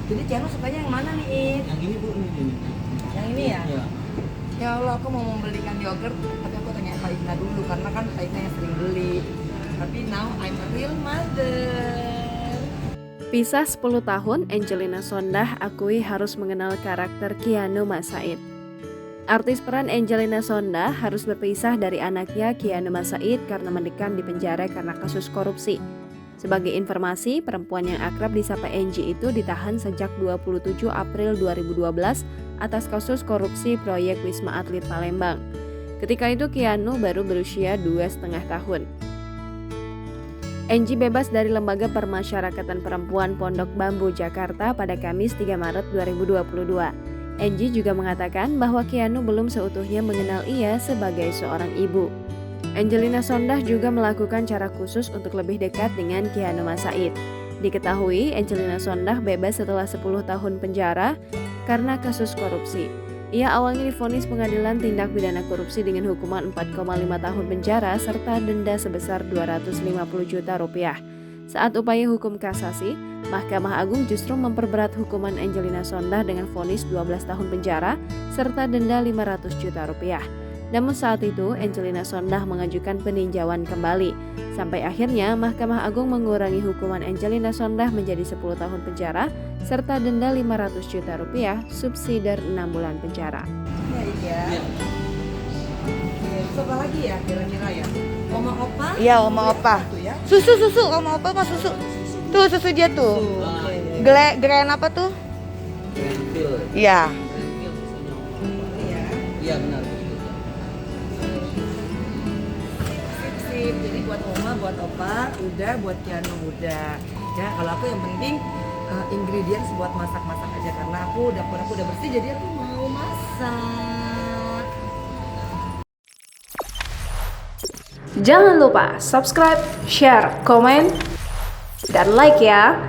Jadi Ciano sukanya yang mana nih, It? Yang ini Bu, ini. Yang ini ya? Iya. Ya Allah, aku mau membelikan yogurt, tapi aku tanya Pak Ina dulu karena kan Pak Ina yang sering beli. Tapi now I'm a real mother. Pisah 10 tahun, Angelina Sondakh akui harus mengenal karakter Keanu Mas Said. Artis peran Angelina Sondakh harus berpisah dari anaknya Keanu Mas Said karena mendekam di penjara karena kasus korupsi. Sebagai informasi, perempuan yang akrab disapa Angie itu ditahan sejak 27 April 2012 atas kasus korupsi proyek Wisma Atlet Palembang. Ketika itu Keanu baru berusia 2,5 tahun. Angie bebas dari Lembaga Permasyarakatan Perempuan Pondok Bambu Jakarta pada Kamis 3 Maret 2022. Angie juga mengatakan bahwa Keanu belum seutuhnya mengenal ia sebagai seorang ibu. Angelina Sondakh juga melakukan cara khusus untuk lebih dekat dengan Keanu Mas Said. Diketahui Angelina Sondakh bebas setelah 10 tahun penjara karena kasus korupsi. Ia awalnya divonis Pengadilan Tindak Pidana Korupsi dengan hukuman 4,5 tahun penjara serta denda sebesar 250 juta rupiah. Saat upaya hukum kasasi, Mahkamah Agung justru memperberat hukuman Angelina Sondakh dengan vonis 12 tahun penjara serta denda 500 juta rupiah. Namun saat itu Angelina Sondakh mengajukan peninjauan kembali. Sampai akhirnya Mahkamah Agung mengurangi hukuman Angelina Sondakh menjadi 10 tahun penjara serta denda 500 juta rupiah subsidi 6 bulan penjara. Ya, iya. Iya. Terus apa lagi ya kira-kira ya? Oma opa? Iya, oma opa. Satu ya. Susu, oma opa mah susu. Tuh susu dia tuh. Oke. Geren apa tuh? Greenfield. Iya. Greenfield susunya. Iya. Iya benar. Sip. Jadi buat oma, buat opa, udah, buat Keanu udah. Ya, kalau aku yang penting ingredients buat masak-masak aja karena dapur aku udah bersih jadi aku mau masak. Jangan lupa subscribe, share, komen, dan like ya.